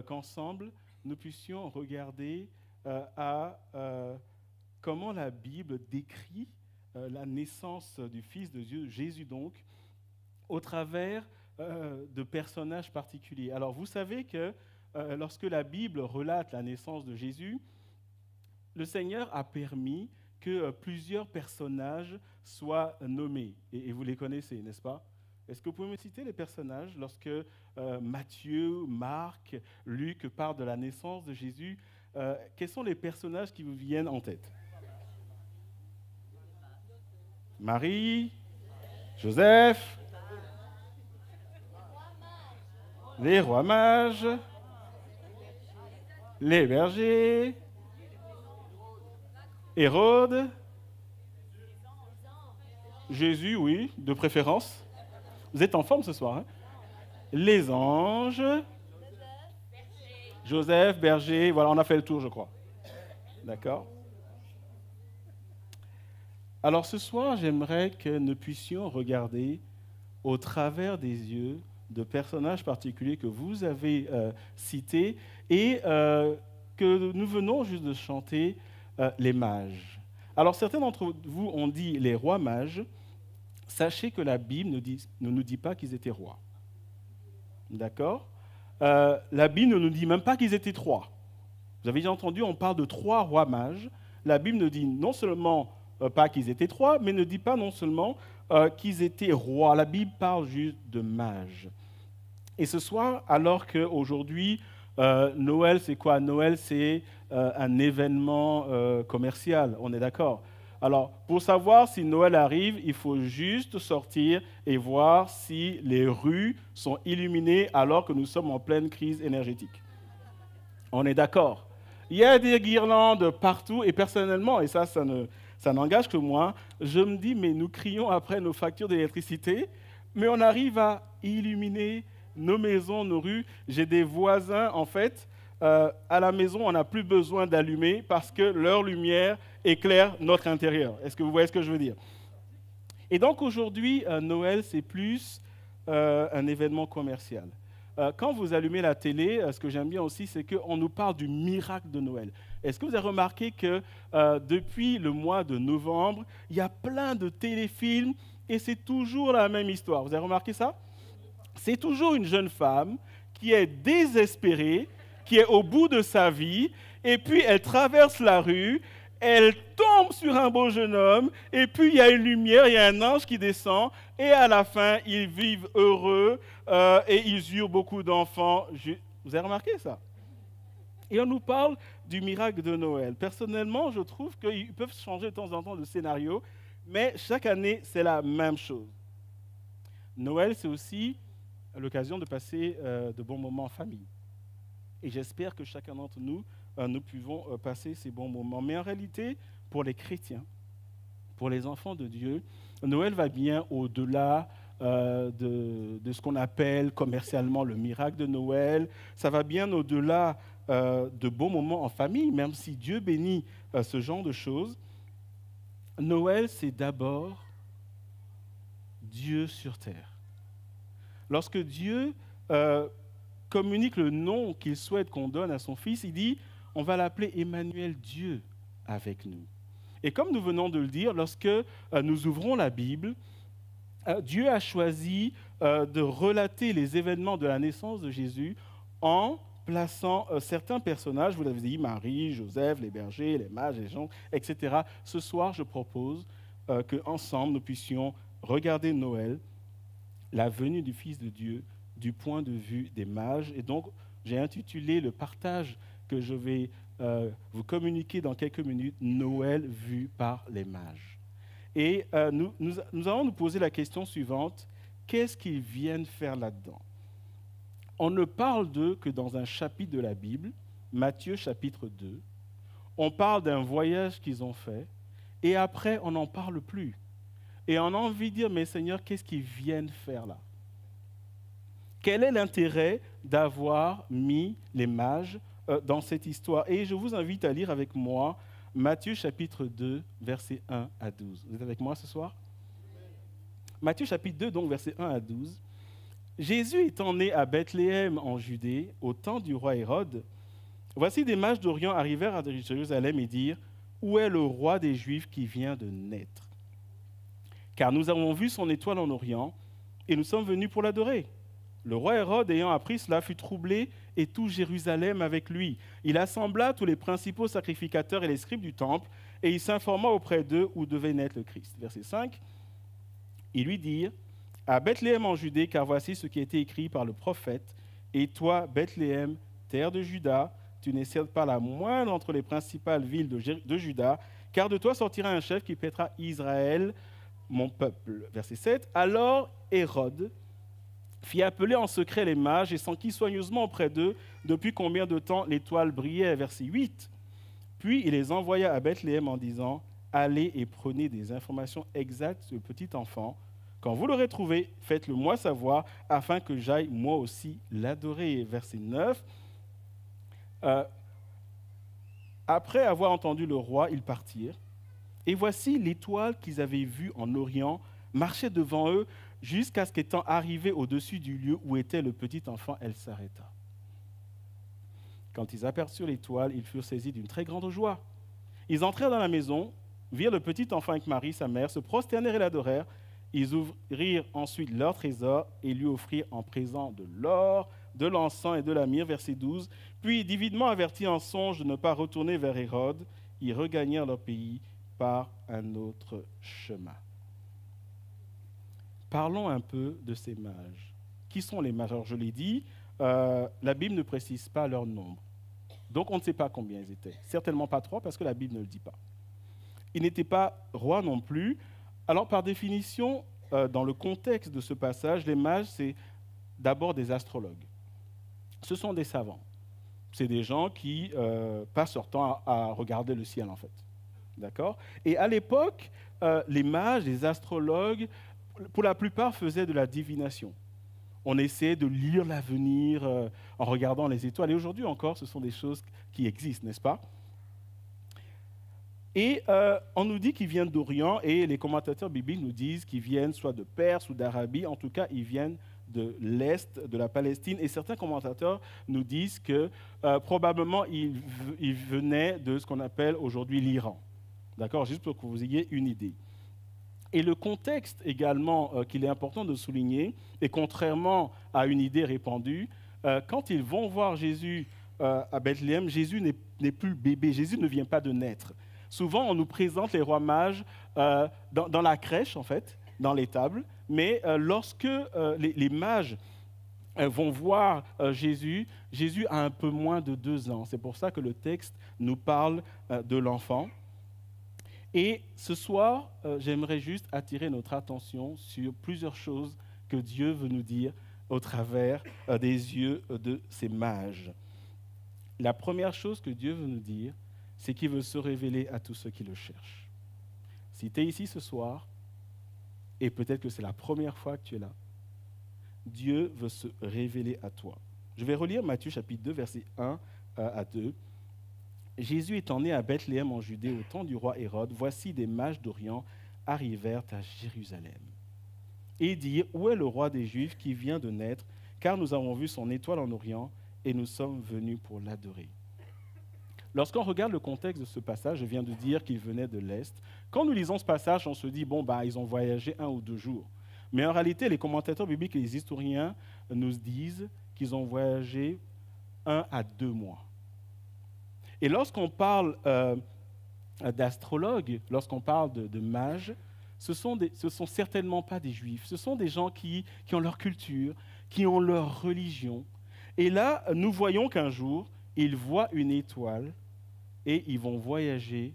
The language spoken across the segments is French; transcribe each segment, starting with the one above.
qu'ensemble, nous puissions regarder à comment la Bible décrit la naissance du Fils de Dieu, Jésus donc, au travers de personnages particuliers. Alors vous savez que lorsque la Bible relate la naissance de Jésus, le Seigneur a permis que plusieurs personnages soient nommés. Et vous les connaissez, n'est-ce pas? Est-ce que vous pouvez me citer les personnages lorsque Matthieu, Marc, Luc parlent de la naissance de Jésus? Quels sont les personnages qui vous viennent en tête? Marie, Joseph, les rois mages, les bergers, Hérode, Jésus, oui, de préférence. Vous êtes en forme ce soir, hein? Les anges, Joseph, berger, voilà, on a fait le tour, je crois. D'accord? Alors ce soir, j'aimerais que nous puissions regarder au travers des yeux de personnages particuliers que vous avez cités et que nous venons juste de chanter les mages. Alors certains d'entre vous ont dit les rois mages. Sachez que la Bible ne nous dit pas qu'ils étaient rois. D'accord? La Bible ne nous dit même pas qu'ils étaient trois. Vous avez déjà entendu, on parle de trois rois mages. La Bible ne dit non seulement pas qu'ils étaient trois, mais ne dit pas non seulement qu'ils étaient rois. La Bible parle juste de mages. Et ce soir, alors qu'aujourd'hui, Noël, c'est quoi? Noël, c'est un événement commercial, on est d'accord? Alors, pour savoir si Noël arrive, il faut juste sortir et voir si les rues sont illuminées alors que nous sommes en pleine crise énergétique. On est d'accord? Il y a des guirlandes partout et personnellement, et ça n'engage que moi, je me dis, mais nous crions après nos factures d'électricité, mais on arrive à illuminer nos maisons, nos rues. J'ai des voisins, en fait, à la maison, on n'a plus besoin d'allumer parce que leur lumière éclaire notre intérieur. Est-ce que vous voyez ce que je veux dire? Et donc aujourd'hui, Noël, c'est plus un événement commercial. Quand vous allumez la télé, ce que j'aime bien aussi, c'est qu'on nous parle du miracle de Noël. Est-ce que vous avez remarqué que depuis le mois de novembre, il y a plein de téléfilms et c'est toujours la même histoire? Vous avez remarqué ça? C'est toujours une jeune femme qui est désespérée, qui est au bout de sa vie, et puis elle traverse la rue, elle tombe sur un beau jeune homme, et puis il y a une lumière, il y a un ange qui descend, et à la fin, ils vivent heureux, et ils eurent beaucoup d'enfants. Vous avez remarqué ça? Et on nous parle du miracle de Noël. Personnellement, je trouve qu'ils peuvent changer de temps en temps de scénario, mais chaque année, c'est la même chose. Noël, c'est aussi l'occasion de passer de bons moments en famille. Et j'espère que chacun d'entre nous, nous pouvons passer ces bons moments. Mais en réalité, pour les chrétiens, pour les enfants de Dieu, Noël va bien au-delà de ce qu'on appelle commercialement le miracle de Noël. Ça va bien au-delà de bons moments en famille, même si Dieu bénit ce genre de choses. Noël, c'est d'abord Dieu sur terre. Lorsque Dieu communique le nom qu'il souhaite qu'on donne à son Fils, il dit, on va l'appeler Emmanuel, Dieu avec nous. Et comme nous venons de le dire, lorsque nous ouvrons la Bible, Dieu a choisi de relater les événements de la naissance de Jésus en plaçant certains personnages, vous l'avez dit, Marie, Joseph, les bergers, les mages, les gens, etc. Ce soir, je propose qu'ensemble, nous puissions regarder Noël, la venue du Fils de Dieu, du point de vue des mages. Et donc, j'ai intitulé le partage que je vais vous communiquer dans quelques minutes, Noël vu par les mages. Et nous allons nous poser la question suivante, qu'est-ce qu'ils viennent faire là-dedans? On ne parle d'eux que dans un chapitre de la Bible, Matthieu chapitre 2. On parle d'un voyage qu'ils ont fait, et après, on n'en parle plus. Et on a envie de dire, mais Seigneur, qu'est-ce qu'ils viennent faire là? Quel est l'intérêt d'avoir mis les mages dans cette histoire? Et je vous invite à lire avec moi Matthieu chapitre 2, versets 1 à 12. Vous êtes avec moi ce soir? Matthieu chapitre 2, donc versets 1 à 12. Jésus étant né à Bethléem en Judée, au temps du roi Hérode, voici des mages d'Orient arrivèrent à Jérusalem et dirent, où est le roi des Juifs qui vient de naître? Car nous avons vu son étoile en Orient et nous sommes venus pour l'adorer. Le roi Hérode, ayant appris cela, fut troublé et tout Jérusalem avec lui. Il assembla tous les principaux sacrificateurs et les scribes du temple et il s'informa auprès d'eux où devait naître le Christ. Verset 5, ils lui dirent, à Bethléem en Judée, car voici ce qui a été écrit par le prophète. Et toi, Bethléem, terre de Juda, tu n'es certes pas la moindre entre les principales villes de Juda, car de toi sortira un chef qui paîtra Israël, mon peuple. Verset 7, alors Hérode fit appeler en secret les mages et s'enquit soigneusement auprès d'eux depuis combien de temps l'étoile brillait. Verset 8, puis il les envoya à Bethléem en disant, allez et prenez des informations exactes sur le petit enfant. Quand vous l'aurez trouvé, faites-le moi savoir, afin que j'aille moi aussi l'adorer. Verset 9. Après avoir entendu le roi, ils partirent. Et voici l'étoile qu'ils avaient vue en Orient marchait devant eux jusqu'à ce qu'étant arrivée au-dessus du lieu où était le petit enfant, elle s'arrêta. Quand ils aperçurent l'étoile, ils furent saisis d'une très grande joie. Ils entrèrent dans la maison, virent le petit enfant avec Marie, sa mère, se prosternèrent et l'adorèrent. Ils ouvrirent ensuite leur trésor et lui offrirent en présent de l'or, de l'encens et de la myrrhe. Verset 12. Puis, divinement avertis en songe de ne pas retourner vers Hérode, ils regagnèrent leur pays par un autre chemin. Parlons un peu de ces mages. Qui sont les mages? Alors, je l'ai dit, la Bible ne précise pas leur nombre. Donc, on ne sait pas combien ils étaient. Certainement pas 3, parce que la Bible ne le dit pas. Ils n'étaient pas rois non plus. Alors, par définition, dans le contexte de ce passage, les mages, c'est d'abord des astrologues. Ce sont des savants. C'est des gens qui passent leur temps à regarder le ciel, en fait. D'accord? Et à l'époque, les mages, les astrologues, pour la plupart, faisaient de la divination. On essayait de lire l'avenir en regardant les étoiles. Et aujourd'hui encore, ce sont des choses qui existent, n'est-ce pas? Et on nous dit qu'ils viennent d'Orient, et les commentateurs bibliques nous disent qu'ils viennent soit de Perse ou d'Arabie, en tout cas, ils viennent de l'Est, de la Palestine, et certains commentateurs nous disent que probablement ils venaient de ce qu'on appelle aujourd'hui l'Iran. D'accord? Juste pour que vous ayez une idée. Et le contexte également qu'il est important de souligner, et contrairement à une idée répandue, quand ils vont voir Jésus à Bethléem, Jésus n'est plus bébé, Jésus ne vient pas de naître. Souvent, on nous présente les rois mages dans la crèche, en fait, dans l'étable, mais lorsque les mages vont voir Jésus, Jésus a un peu moins de 2 ans. C'est pour ça que le texte nous parle de l'enfant. Et ce soir, j'aimerais juste attirer notre attention sur plusieurs choses que Dieu veut nous dire au travers des yeux de ces mages. La première chose que Dieu veut nous dire, c'est qu'il veut se révéler à tous ceux qui le cherchent. Si tu es ici ce soir, et peut-être que c'est la première fois que tu es là, Dieu veut se révéler à toi. Je vais relire Matthieu chapitre 2, versets 1 à 2. Jésus étant né à Bethléem en Judée au temps du roi Hérode, voici des mages d'Orient arrivèrent à Jérusalem et dirent, où est le roi des Juifs qui vient de naître, car nous avons vu son étoile en Orient et nous sommes venus pour l'adorer. Lorsqu'on regarde le contexte de ce passage, je viens de dire qu'il venait de l'Est. Quand nous lisons ce passage, on se dit, ils ont voyagé 1 ou 2 jours. Mais en réalité, les commentateurs bibliques et les historiens nous disent qu'ils ont voyagé 1 à 2 mois. Et lorsqu'on parle d'astrologues, lorsqu'on parle de mages, ce sont certainement pas des juifs. Ce sont des gens qui ont leur culture, qui ont leur religion. Et là, nous voyons qu'un jour, ils voient une étoile et ils vont voyager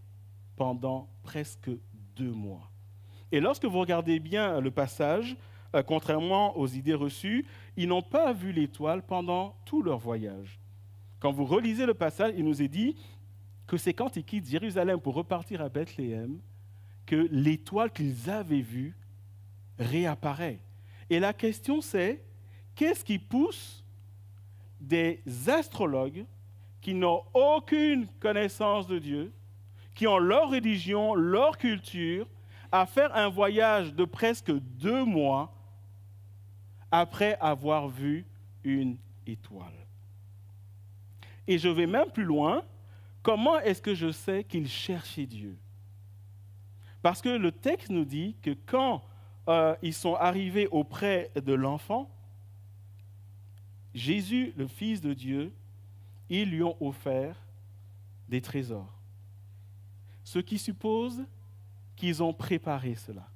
pendant presque 2 mois. Et lorsque vous regardez bien le passage, contrairement aux idées reçues, ils n'ont pas vu l'étoile pendant tout leur voyage. Quand vous relisez le passage, il nous est dit que c'est quand ils quittent Jérusalem pour repartir à Bethléem que l'étoile qu'ils avaient vue réapparaît. Et la question c'est, qu'est-ce qui pousse des astrologues qui n'ont aucune connaissance de Dieu, qui ont leur religion, leur culture, à faire un voyage de presque 2 mois après avoir vu une étoile. Et je vais même plus loin. Comment est-ce que je sais qu'ils cherchaient Dieu? Parce que le texte nous dit que quand ils sont arrivés auprès de l'enfant, Jésus, le Fils de Dieu, ils lui ont offert des trésors. Ce qui suppose qu'ils ont préparé cela.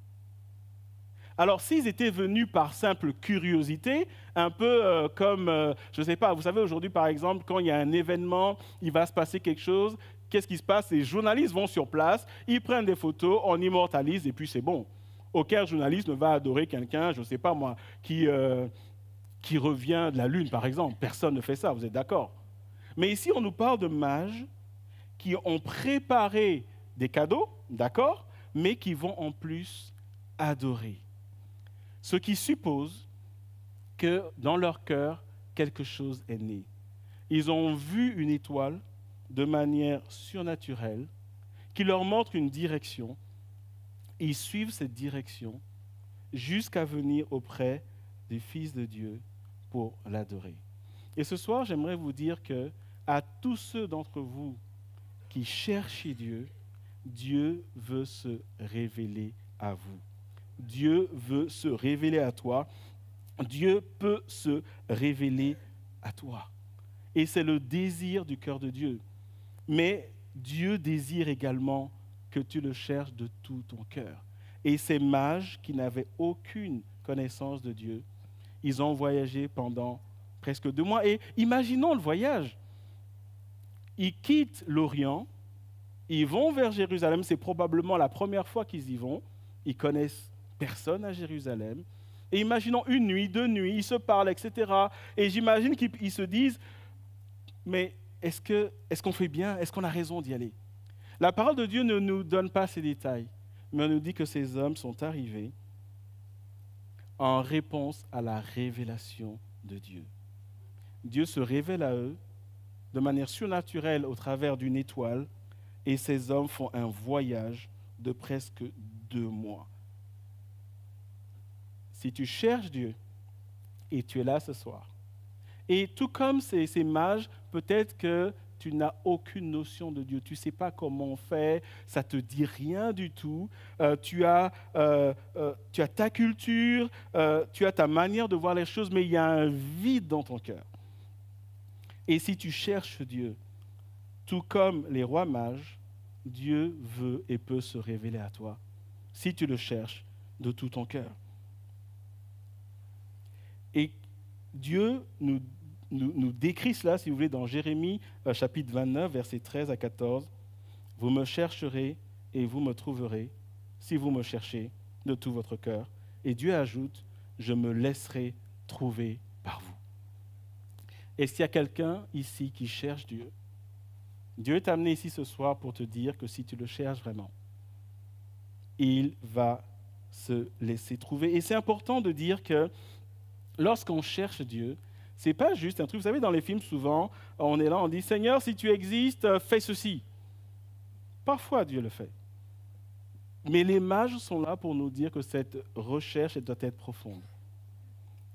Alors, s'ils étaient venus par simple curiosité, un peu comme, je ne sais pas, vous savez, aujourd'hui, par exemple, quand il y a un événement, il va se passer quelque chose, qu'est-ce qui se passe? Les journalistes vont sur place, ils prennent des photos, on immortalise, et puis c'est bon. Aucun journaliste ne va adorer quelqu'un, je ne sais pas moi, qui revient de la Lune, par exemple. Personne ne fait ça, vous êtes d'accord? Mais ici, on nous parle de mages qui ont préparé des cadeaux, d'accord, mais qui vont en plus adorer. Ce qui suppose que dans leur cœur, quelque chose est né. Ils ont vu une étoile de manière surnaturelle qui leur montre une direction. Ils suivent cette direction jusqu'à venir auprès du Fils de Dieu pour l'adorer. Et ce soir, j'aimerais vous dire que à tous ceux d'entre vous qui cherchent Dieu, Dieu veut se révéler à vous. Dieu veut se révéler à toi. Dieu peut se révéler à toi. Et c'est le désir du cœur de Dieu. Mais Dieu désire également que tu le cherches de tout ton cœur. Et ces mages qui n'avaient aucune connaissance de Dieu, ils ont voyagé pendant presque 2 mois. Et imaginons le voyage. Ils quittent l'Orient, ils vont vers Jérusalem, c'est probablement la première fois qu'ils y vont. Ils connaissent personne à Jérusalem. Et imaginons 1 nuit, 2 nuits, ils se parlent, etc. Et j'imagine qu'ils se disent, mais est-ce qu'on fait bien? Est-ce qu'on a raison d'y aller? La parole de Dieu ne nous donne pas ces détails, mais on nous dit que ces hommes sont arrivés en réponse à la révélation de Dieu. Dieu se révèle à eux de manière surnaturelle au travers d'une étoile, et ces hommes font un voyage de presque 2 mois. Si tu cherches Dieu, et tu es là ce soir, et tout comme ces mages, peut-être que tu n'as aucune notion de Dieu, tu ne sais pas comment on fait, ça ne te dit rien du tout, tu as ta culture, tu as ta manière de voir les choses, mais il y a un vide dans ton cœur. Et si tu cherches Dieu, tout comme les rois mages, Dieu veut et peut se révéler à toi, si tu le cherches de tout ton cœur. Et Dieu nous décrit cela, si vous voulez, dans Jérémie, chapitre 29, versets 13 à 14. « Vous me chercherez et vous me trouverez, si vous me cherchez de tout votre cœur. » Et Dieu ajoute, « Je me laisserai trouver par vous. » Est-ce qu'il y a quelqu'un ici qui cherche Dieu? Dieu est amené ici ce soir pour te dire que si tu le cherches vraiment, il va se laisser trouver. Et c'est important de dire que lorsqu'on cherche Dieu, ce n'est pas juste un truc. Vous savez, dans les films, souvent, on est là, on dit « Seigneur, si tu existes, fais ceci. » Parfois, Dieu le fait. Mais les mages sont là pour nous dire que cette recherche, elle doit être profonde.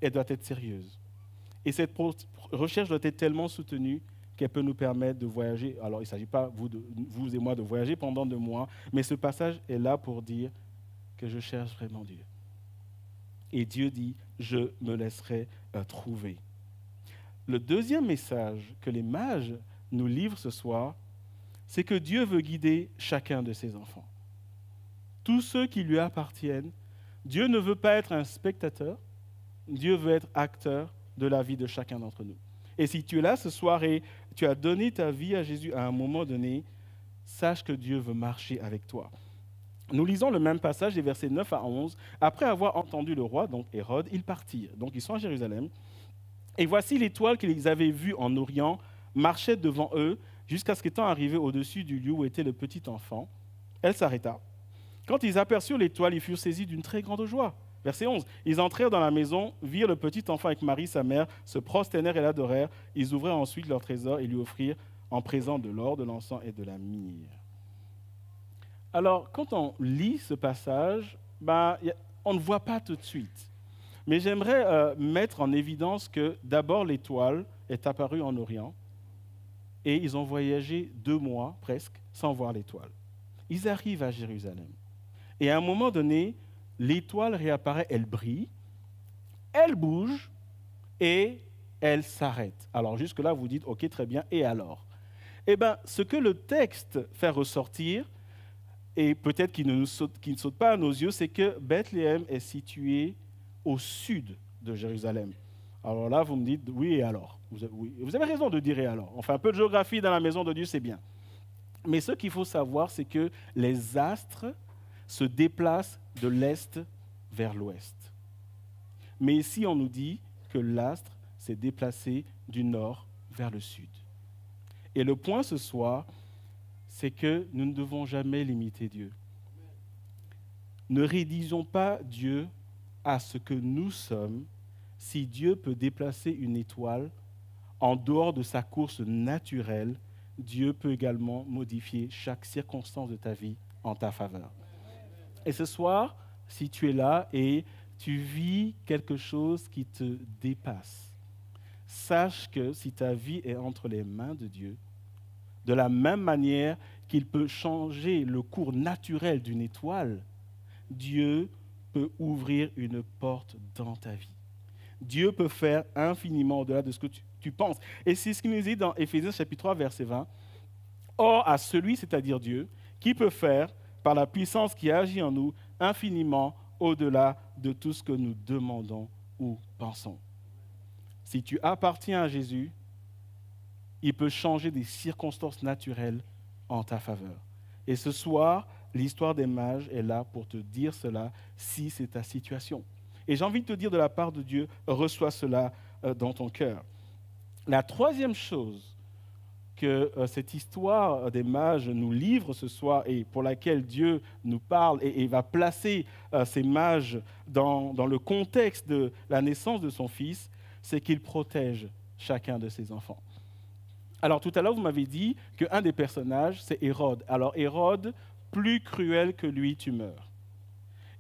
Elle doit être sérieuse. Et cette recherche doit être tellement soutenue qu'elle peut nous permettre de voyager. Alors, il ne s'agit pas, vous et moi, de voyager pendant 2 mois, mais ce passage est là pour dire que je cherche vraiment Dieu. Et Dieu dit, je me laisserai trouver. Le deuxième message que les mages nous livrent ce soir, c'est que Dieu veut guider chacun de ses enfants. Tous ceux qui lui appartiennent, Dieu ne veut pas être un spectateur, Dieu veut être acteur de la vie de chacun d'entre nous. Et si tu es là ce soir et tu as donné ta vie à Jésus à un moment donné, sache que Dieu veut marcher avec toi. Nous lisons le même passage des versets 9 à 11. Après avoir entendu le roi, donc Hérode, ils partirent. Donc ils sont à Jérusalem. Et voici l'étoile qu'ils avaient vue en Orient marchait devant eux jusqu'à ce qu'étant arrivée au-dessus du lieu où était le petit enfant, elle s'arrêta. Quand ils aperçurent l'étoile, ils furent saisis d'une très grande joie. Verset 11. Ils entrèrent dans la maison, virent le petit enfant avec Marie, sa mère, se prosternèrent et l'adorèrent. Ils ouvrirent ensuite leur trésor et lui offrirent en présent de l'or, de l'encens et de la myrrhe. Alors, quand on lit ce passage, on ne voit pas tout de suite. Mais j'aimerais mettre en évidence que d'abord l'étoile est apparue en Orient et ils ont voyagé 2 mois presque sans voir l'étoile. Ils arrivent à Jérusalem. Et à un moment donné, l'étoile réapparaît, elle brille, elle bouge et elle s'arrête. Alors jusque-là, vous dites, ok, très bien, et alors? Eh bien, ce que le texte fait ressortir, et peut-être qui ne saute pas à nos yeux, c'est que Bethléem est situé au sud de Jérusalem. Alors là, vous me dites, oui, et alors? Oui, vous avez raison de dire et alors. On fait un peu de géographie dans la maison de Dieu, c'est bien. Mais ce qu'il faut savoir, c'est que les astres se déplacent de l'est vers l'ouest. Mais ici, on nous dit que l'astre s'est déplacé du nord vers le sud. Et le point ce soir, c'est que nous ne devons jamais limiter Dieu. Ne réduisons pas Dieu à ce que nous sommes. Si Dieu peut déplacer une étoile en dehors de sa course naturelle, Dieu peut également modifier chaque circonstance de ta vie en ta faveur. Et ce soir, si tu es là et tu vis quelque chose qui te dépasse, sache que si ta vie est entre les mains de Dieu, de la même manière qu'il peut changer le cours naturel d'une étoile, Dieu peut ouvrir une porte dans ta vie. Dieu peut faire infiniment au-delà de ce que tu penses. Et c'est ce qu'il nous dit dans Éphésiens chapitre 3, verset 20. Or, à celui, c'est-à-dire Dieu, qui peut faire, par la puissance qui agit en nous, infiniment au-delà de tout ce que nous demandons ou pensons. Si tu appartiens à Jésus, il peut changer des circonstances naturelles en ta faveur. Et ce soir, l'histoire des mages est là pour te dire cela si c'est ta situation. Et j'ai envie de te dire de la part de Dieu, reçois cela dans ton cœur. La troisième chose que cette histoire des mages nous livre ce soir et pour laquelle Dieu nous parle et va placer ces mages dans le contexte de la naissance de son fils, c'est qu'il protège chacun de ses enfants. Alors tout à l'heure, vous m'avez dit qu'un des personnages, c'est Hérode. Alors Hérode, plus cruel que lui, tu meurs.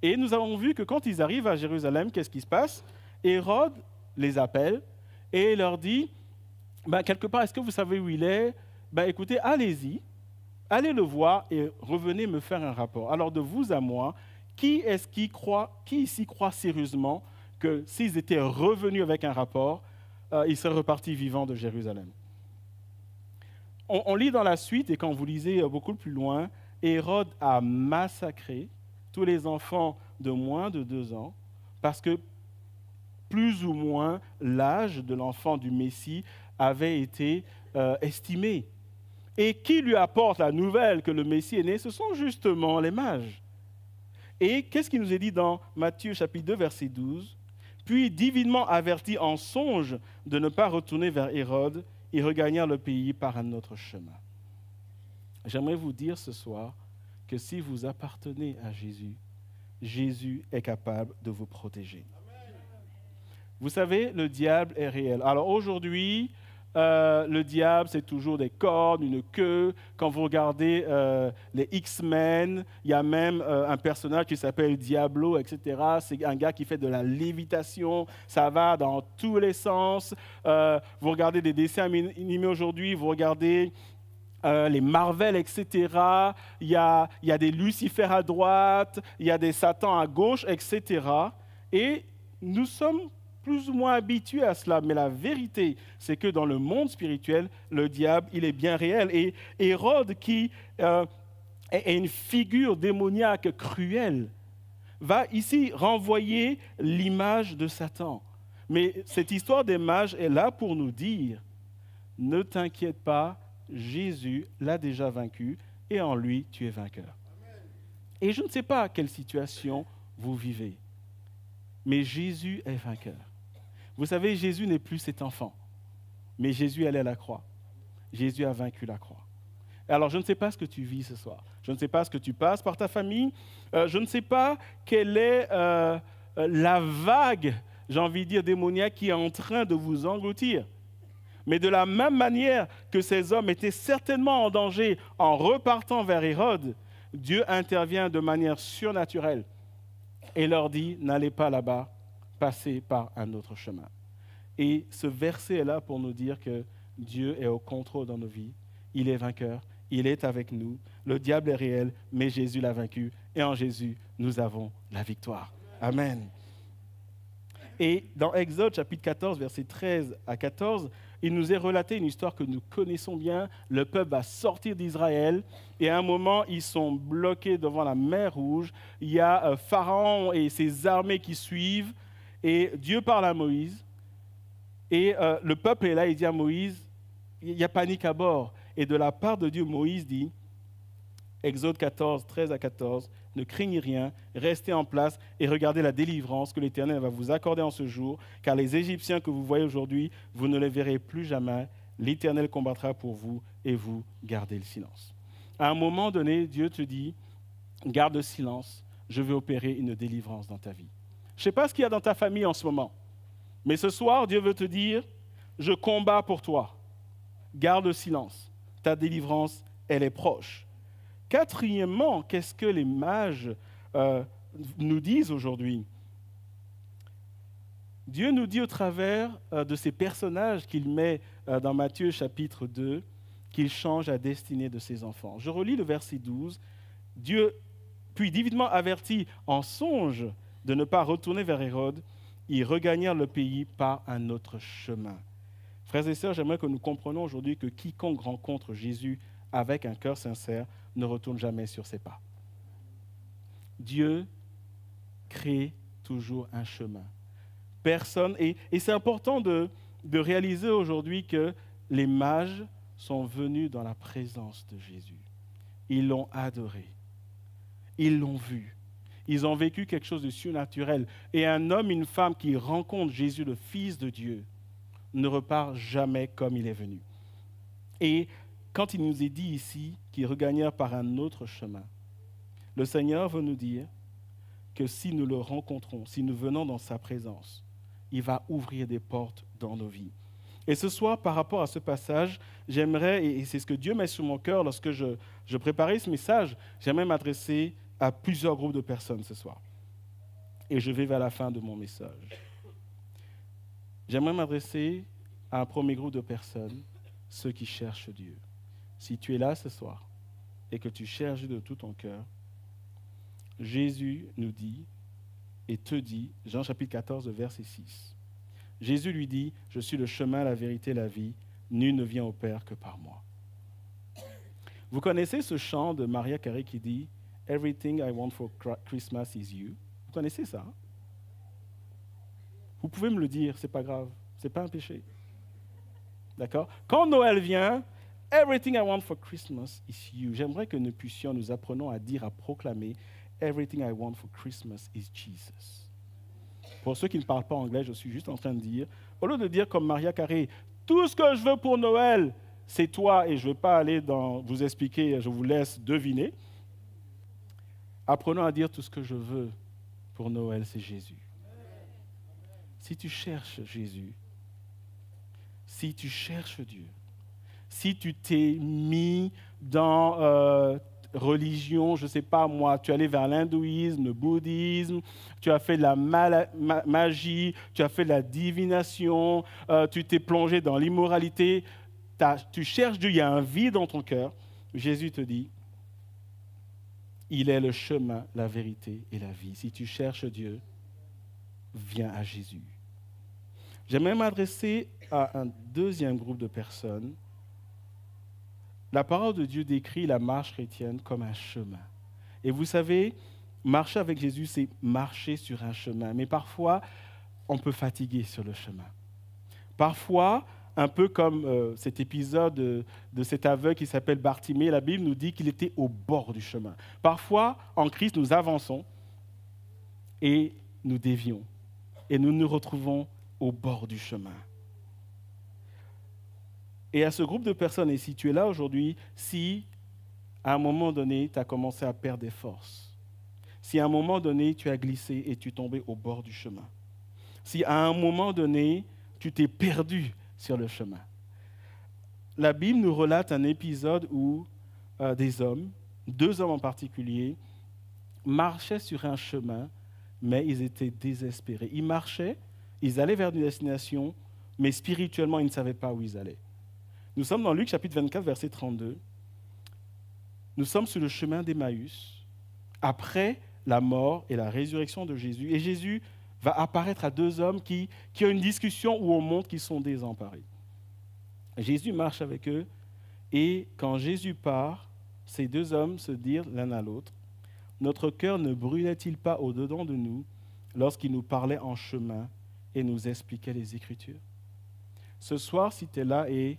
Et nous avons vu que quand ils arrivent à Jérusalem, qu'est-ce qui se passe? Hérode les appelle et leur dit, quelque part, est-ce que vous savez où il est? Écoutez, allez-y, allez le voir et revenez me faire un rapport. Alors de vous à moi, qui ici croit sérieusement que s'ils étaient revenus avec un rapport, ils seraient repartis vivants de Jérusalem? On lit dans la suite, et quand vous lisez beaucoup plus loin, Hérode a massacré tous les enfants de moins de 2 ans, parce que plus ou moins l'âge de l'enfant du Messie avait été estimé. Et qui lui apporte la nouvelle que le Messie est né? Ce sont justement les mages. Et qu'est-ce qu'il nous est dit dans Matthieu chapitre 2, verset 12? Puis, divinement avertis en songe de ne pas retourner vers Hérode, ils regagnèrent le pays par un autre chemin. J'aimerais vous dire ce soir que si vous appartenez à Jésus, Jésus est capable de vous protéger. Vous savez, le diable est réel. Alors aujourd'hui, le diable, c'est toujours des cornes, une queue. Quand vous regardez les X-Men, il y a même un personnage qui s'appelle Diablo, etc. C'est un gars qui fait de la lévitation. Ça va dans tous les sens. Vous regardez des dessins animés aujourd'hui, vous regardez les Marvel, etc. Il y a des Lucifer à droite, il y a des Satans à gauche, etc. Et nous sommes plus ou moins habitués à cela, mais la vérité, c'est que dans le monde spirituel, le diable, il est bien réel. Et Hérode, qui est une figure démoniaque cruelle, va ici renvoyer l'image de Satan. Mais cette histoire des mages est là pour nous dire, ne t'inquiète pas, Jésus l'a déjà vaincu et en lui, tu es vainqueur. Et je ne sais pas quelle situation vous vivez, mais Jésus est vainqueur. Vous savez, Jésus n'est plus cet enfant, mais Jésus allait à la croix. Jésus a vaincu la croix. Alors, je ne sais pas ce que tu vis ce soir. Je ne sais pas ce que tu passes par ta famille. Je ne sais pas quelle est la vague, j'ai envie de dire, démoniaque qui est en train de vous engloutir. Mais de la même manière que ces hommes étaient certainement en danger en repartant vers Hérode, Dieu intervient de manière surnaturelle et leur dit, n'allez pas là-bas, passer par un autre chemin. Et ce verset est là pour nous dire que Dieu est au contrôle dans nos vies. Il est vainqueur, il est avec nous. Le diable est réel, mais Jésus l'a vaincu. Et en Jésus, nous avons la victoire. Amen. Et dans Exode chapitre 14, versets 13 à 14, il nous est relaté une histoire que nous connaissons bien. Le peuple va sortir d'Israël et à un moment, ils sont bloqués devant la mer Rouge. Il y a Pharaon et ses armées qui suivent et Dieu parle à Moïse. Et le peuple est là, il dit à Moïse, il y a panique à bord. Et de la part de Dieu, Moïse dit, Exode 14, 13 à 14, « Ne craignez rien, restez en place et regardez la délivrance que l'Éternel va vous accorder en ce jour, car les Égyptiens que vous voyez aujourd'hui, vous ne les verrez plus jamais. L'Éternel combattra pour vous et vous gardez le silence. » À un moment donné, Dieu te dit, garde le silence, je vais opérer une délivrance dans ta vie. Je ne sais pas ce qu'il y a dans ta famille en ce moment, mais ce soir, Dieu veut te dire, je combats pour toi. Garde le silence, ta délivrance, elle est proche. Quatrièmement, qu'est-ce que les mages nous disent aujourd'hui? Dieu nous dit au travers de ces personnages qu'il met dans Matthieu chapitre 2 qu'il change la destinée de ses enfants. Je relis le verset 12. Dieu, puis divinement averti en songe de ne pas retourner vers Hérode, ils regagnèrent le pays par un autre chemin. Frères et sœurs, j'aimerais que nous comprenions aujourd'hui que quiconque rencontre Jésus avec un cœur sincère ne retourne jamais sur ses pas. Dieu crée toujours un chemin. Personne, et c'est important de réaliser aujourd'hui que les mages sont venus dans la présence de Jésus. Ils l'ont adoré. Ils l'ont vu. Ils ont vécu quelque chose de surnaturel. Et un homme, une femme qui rencontre Jésus, le Fils de Dieu, ne repart jamais comme il est venu. Et quand il nous est dit ici qu'ils regagnèrent par un autre chemin, le Seigneur veut nous dire que si nous le rencontrons, si nous venons dans sa présence, il va ouvrir des portes dans nos vies. Et ce soir, par rapport à ce passage, j'aimerais, et c'est ce que Dieu met sur mon cœur lorsque je préparais ce message, j'aimerais m'adresser à plusieurs groupes de personnes ce soir. Et je vais vers la fin de mon message. J'aimerais m'adresser à un premier groupe de personnes, ceux qui cherchent Dieu. Si tu es là ce soir et que tu cherches de tout ton cœur, Jésus nous dit et te dit, Jean chapitre 14, verset 6, Jésus lui dit, « Je suis le chemin, la vérité, la vie. Nul ne vient au Père que par moi. » Vous connaissez ce chant de Mariah Carey qui dit, « Everything I want for Christmas is you. » Vous connaissez ça? Vous pouvez me le dire, ce n'est pas grave, ce n'est pas un péché. D'accord? Quand Noël vient, « Everything I want for Christmas is you. » J'aimerais que nous puissions, nous apprenons à dire, à proclamer, « Everything I want for Christmas is Jesus. » Pour ceux qui ne parlent pas anglais, je suis juste en train de dire, au lieu de dire comme Mariah Carey, tout ce que je veux pour Noël, c'est toi, et je ne vais pas aller vous expliquer, je vous laisse deviner. Apprenons à dire tout ce que je veux pour Noël, c'est Jésus. Si tu cherches Jésus, si tu cherches Dieu, si tu t'es mis dans religion, je ne sais pas moi, tu es allé vers l'hindouisme, le bouddhisme, tu as fait de la magie, tu as fait de la divination, tu t'es plongé dans l'immoralité, tu cherches Dieu, il y a un vide dans ton cœur. Jésus te dit, il est le chemin, la vérité et la vie. Si tu cherches Dieu, viens à Jésus. J'aimerais m'adresser à un deuxième groupe de personnes. La parole de Dieu décrit la marche chrétienne comme un chemin. Et vous savez, marcher avec Jésus, c'est marcher sur un chemin. Mais parfois, on peut fatiguer sur le chemin. Parfois, un peu comme cet épisode de cet aveugle qui s'appelle Bartimée, la Bible nous dit qu'il était au bord du chemin. Parfois, en Christ, nous avançons et nous dévions. Et nous nous retrouvons au bord du chemin. Et à ce groupe de personnes, et si tu es là aujourd'hui, si à un moment donné, tu as commencé à perdre des forces, si à un moment donné, tu as glissé et tu es tombé au bord du chemin, si à un moment donné, tu t'es perdu sur le chemin, la Bible nous relate un épisode où des hommes, 2 hommes en particulier, marchaient sur un chemin mais ils étaient désespérés. Ils marchaient, ils allaient vers une destination, mais spirituellement, ils ne savaient pas où ils allaient. Nous sommes dans Luc chapitre 24, verset 32. Nous sommes sur le chemin d'Emmaüs, après la mort et la résurrection de Jésus. Et Jésus va apparaître à deux hommes qui ont une discussion où on montre qu'ils sont désemparés. Jésus marche avec eux, et quand Jésus part, ces deux hommes se dirent l'un à l'autre, « Notre cœur ne brûlait-il pas au-dedans de nous lorsqu'il nous parlait en chemin et nous expliquait les Écritures ?» Ce soir, si tu es là et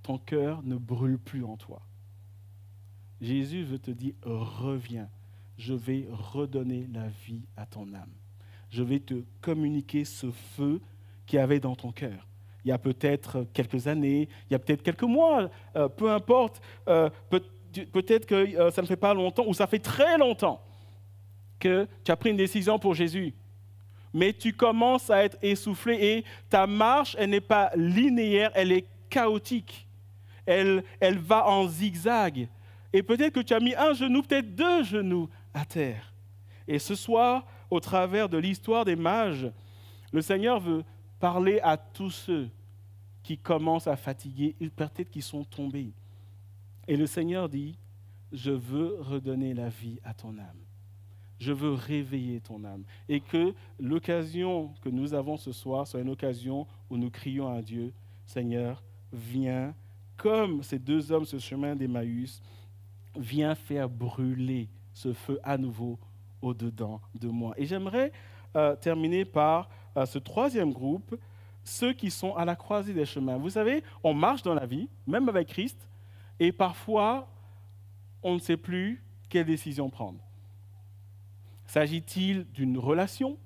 ton cœur ne brûle plus en toi, Jésus veut te dire, reviens, je vais redonner la vie à ton âme. Je vais te communiquer ce feu qu'il y avait dans ton cœur. Il y a peut-être quelques années, il y a peut-être quelques mois, peu importe, peut-être que ça ne fait pas longtemps ou ça fait très longtemps que tu as pris une décision pour Jésus. Mais tu commences à être essoufflé et ta marche, elle n'est pas linéaire, elle est chaotique. Elle va en zigzag. Et peut-être que tu as mis un genou, peut-être deux genoux à terre. Et ce soir, au travers de l'histoire des mages, le Seigneur veut parler à tous ceux qui commencent à fatiguer, peut-être qui sont tombés. Et le Seigneur dit, je veux redonner la vie à ton âme. Je veux réveiller ton âme. Et que l'occasion que nous avons ce soir soit une occasion où nous crions à Dieu, Seigneur, viens, comme ces deux hommes, ce chemin d'Emmaüs, viens faire brûler ce feu à nouveau au-dedans de moi. Et j'aimerais terminer par ce troisième groupe, ceux qui sont à la croisée des chemins. Vous savez, on marche dans la vie, même avec Christ, et parfois, on ne sait plus quelle décision prendre. S'agit-il d'une relation?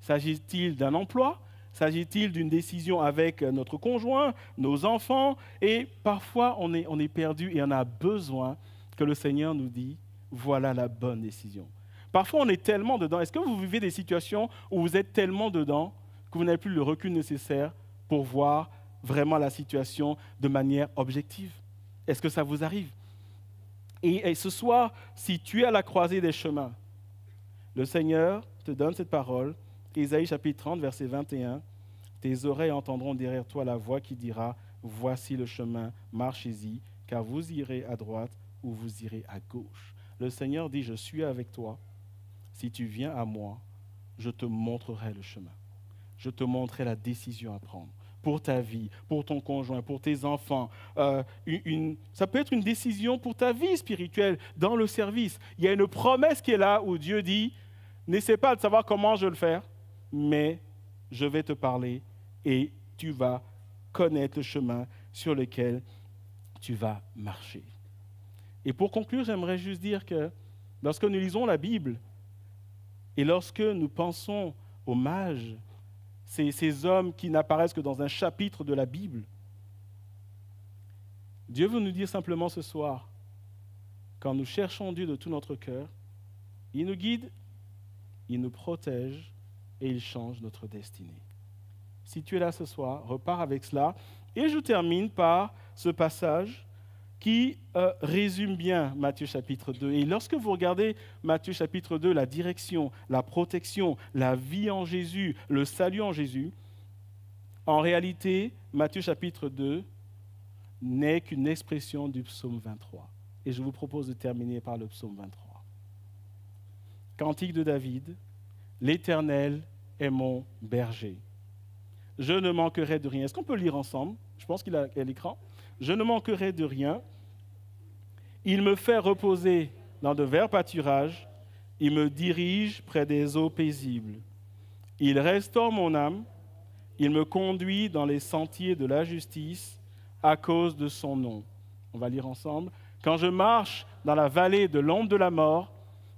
S'agit-il d'un emploi? S'agit-il d'une décision avec notre conjoint, nos enfants? Et parfois, on est perdu et on a besoin que le Seigneur nous dise, voilà la bonne décision. Parfois, on est tellement dedans. Est-ce que vous vivez des situations où vous êtes tellement dedans que vous n'avez plus le recul nécessaire pour voir vraiment la situation de manière objective? Est-ce que ça vous arrive? Et ce soir, si tu es à la croisée des chemins, le Seigneur te donne cette parole, Ésaïe chapitre 30, verset 21, « Tes oreilles entendront derrière toi la voix qui dira, voici le chemin, marchez-y, car vous irez à droite ou vous irez à gauche. » Le Seigneur dit, je suis avec toi. Si tu viens à moi, je te montrerai le chemin. Je te montrerai la décision à prendre pour ta vie, pour ton conjoint, pour tes enfants. Ça peut être une décision pour ta vie spirituelle dans le service. Il y a une promesse qui est là où Dieu dit, n'essaie pas de savoir comment je vais le faire, mais je vais te parler et tu vas connaître le chemin sur lequel tu vas marcher. Et pour conclure, j'aimerais juste dire que lorsque nous lisons la Bible et lorsque nous pensons aux mages, ces hommes qui n'apparaissent que dans un chapitre de la Bible, Dieu veut nous dire simplement ce soir, quand nous cherchons Dieu de tout notre cœur, il nous guide, il nous protège et il change notre destinée. Si tu es là ce soir, repars avec cela. Et je termine par ce passage qui résume bien Matthieu chapitre 2. Et lorsque vous regardez Matthieu chapitre 2, la direction, la protection, la vie en Jésus, le salut en Jésus, en réalité, Matthieu chapitre 2 n'est qu'une expression du psaume 23. Et je vous propose de terminer par le psaume 23. Cantique de David, « L'Éternel est mon berger. Je ne manquerai de rien. » Est-ce qu'on peut lire ensemble? Je pense qu'il est à l'écran. « Je ne manquerai de rien. Il me fait reposer dans de verts pâturages. Il me dirige près des eaux paisibles. Il restaure mon âme. Il me conduit dans les sentiers de la justice à cause de son nom. » On va lire ensemble. « Quand je marche dans la vallée de l'ombre de la mort,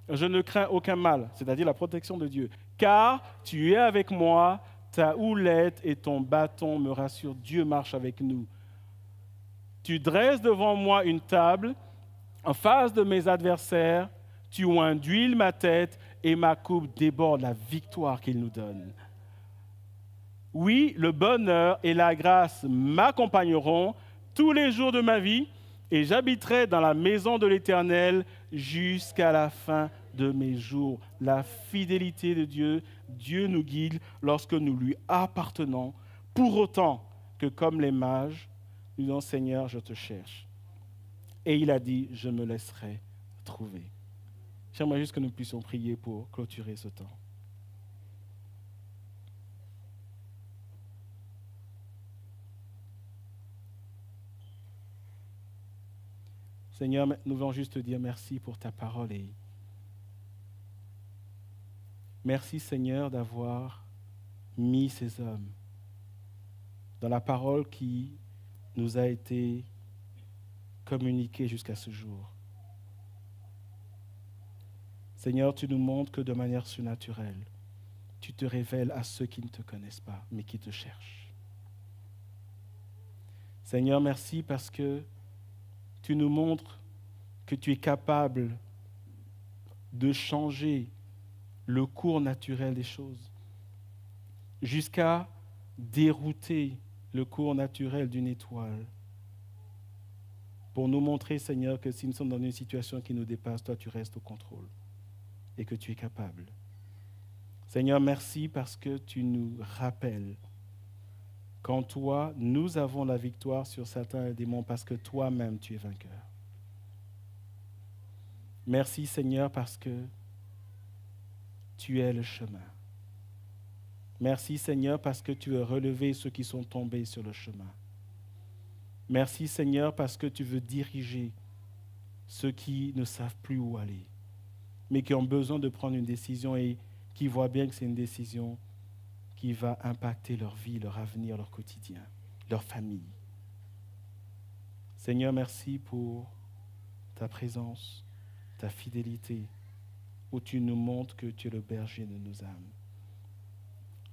je ne crains aucun mal, c'est-à-dire la protection de Dieu. Car tu es avec moi, ta houlette et ton bâton me rassurent. » Dieu marche avec nous. « Tu dresses devant moi une table en face de mes adversaires. Tu oins d'huile ma tête et ma coupe déborde la victoire qu'il nous donne. Oui, le bonheur et la grâce m'accompagneront tous les jours de ma vie et j'habiterai dans la maison de l'Éternel jusqu'à la fin de mes jours. La fidélité de Dieu, Dieu nous guide lorsque nous lui appartenons, pour autant que comme les mages, nous disons Seigneur, je te cherche. Et il a dit, je me laisserai trouver. J'aimerais juste que nous puissions prier pour clôturer ce temps. Seigneur, nous voulons juste te dire merci pour ta parole et merci Seigneur d'avoir mis ces hommes dans la parole qui nous a été communiquée jusqu'à ce jour. Seigneur, tu nous montres que de manière surnaturelle, tu te révèles à ceux qui ne te connaissent pas, mais qui te cherchent. Seigneur, merci parce que tu nous montres que tu es capable de changer le cours naturel des choses jusqu'à dérouter le cours naturel d'une étoile pour nous montrer, Seigneur, que si nous sommes dans une situation qui nous dépasse, toi, tu restes au contrôle et que tu es capable. Seigneur, merci parce que tu nous rappelles qu'en toi, nous avons la victoire sur certains démons parce que toi-même, tu es vainqueur. Merci, Seigneur, parce que tu es le chemin. Merci, Seigneur, parce que tu as relevé ceux qui sont tombés sur le chemin. Merci, Seigneur, parce que tu veux diriger ceux qui ne savent plus où aller, mais qui ont besoin de prendre une décision et qui voient bien que c'est une décision qui va impacter leur vie, leur avenir, leur quotidien, leur famille. Seigneur, merci pour ta présence, ta fidélité, où tu nous montres que tu es le berger de nos âmes.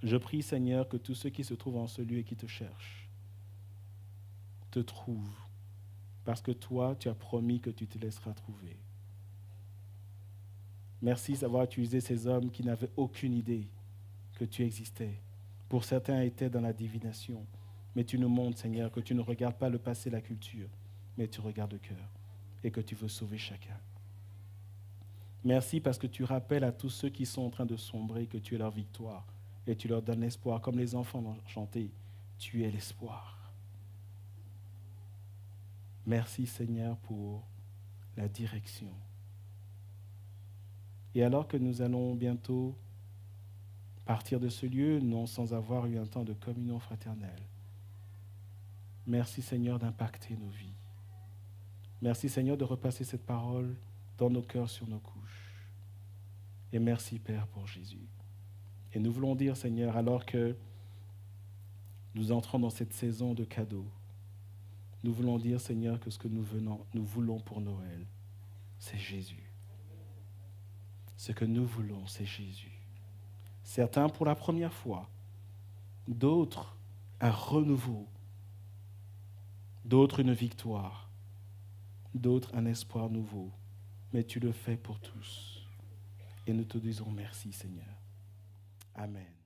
Je prie, Seigneur, que tous ceux qui se trouvent en ce lieu et qui te cherchent, te trouvent, parce que toi, tu as promis que tu te laisseras trouver. Merci d'avoir utilisé ces hommes qui n'avaient aucune idée que tu existais. Pour certains, étaient dans la divination. Mais tu nous montres, Seigneur, que tu ne regardes pas le passé, la culture, mais tu regardes le cœur et que tu veux sauver chacun. Merci parce que tu rappelles à tous ceux qui sont en train de sombrer que tu es leur victoire et tu leur donnes l'espoir. Comme les enfants l'ont chanté, tu es l'espoir. Merci, Seigneur, pour la direction. Et alors que nous allons bientôt partir de ce lieu, non sans avoir eu un temps de communion fraternelle, merci, Seigneur, d'impacter nos vies. Merci, Seigneur, de repasser cette parole dans nos cœurs, sur nos couches. Et merci, Père, pour Jésus. Et nous voulons dire, Seigneur, alors que nous entrons dans cette saison de cadeaux, nous voulons dire, Seigneur, que ce que nous voulons pour Noël, c'est Jésus. Ce que nous voulons, c'est Jésus. Certains pour la première fois, d'autres un renouveau, d'autres une victoire, d'autres un espoir nouveau. Mais tu le fais pour tous. Et nous te disons merci, Seigneur. Amen.